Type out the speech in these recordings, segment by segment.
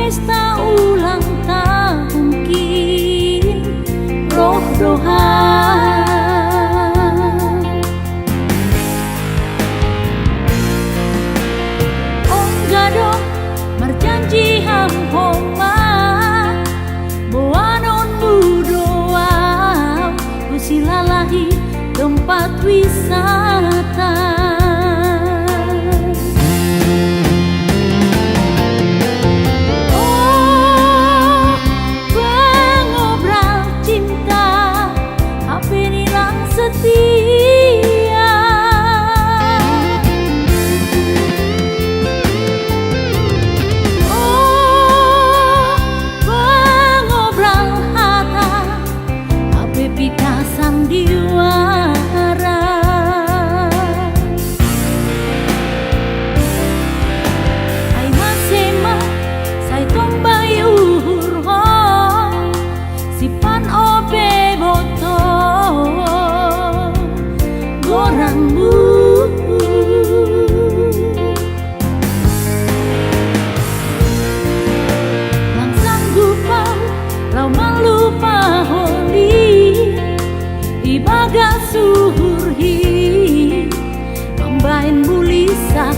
pesta ulang tahun kin roh doha. Onggado marjanji ham homa boanon budoa usilalahi tempat wisata. Ibaga suhurhi pambain bulisa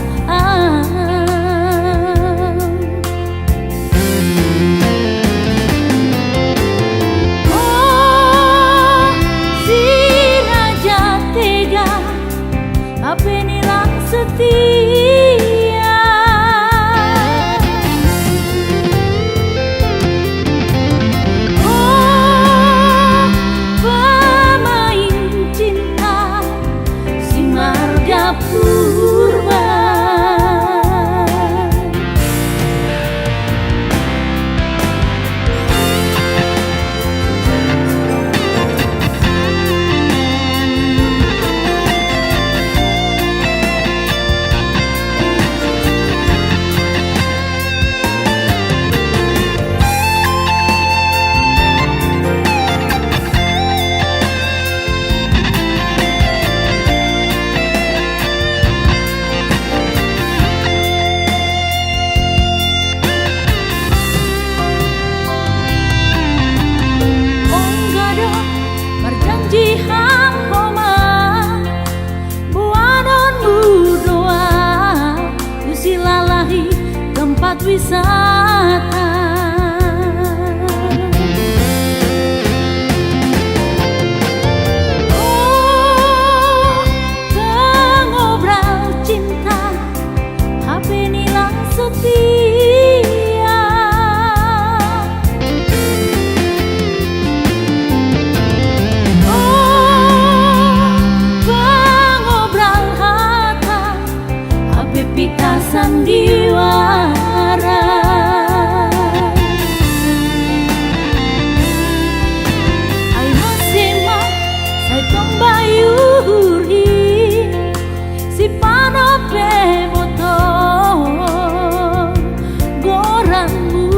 oh si raja tega apa nilang setia. Tempat wisata oh pengobrol cinta HP nilang setia. Oh pengobrol hata HP pita sandiwara. Si panope moto goranmu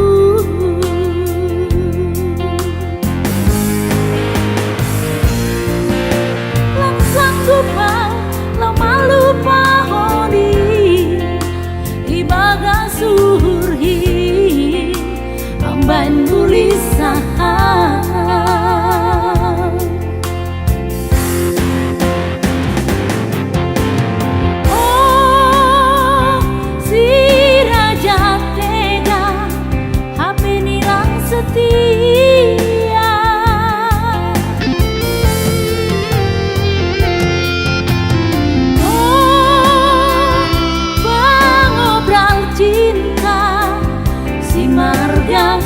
langsang lupa lama lupa honi ibaga suhurhi amban bulisahan. Setia oh pengobrol cinta si marga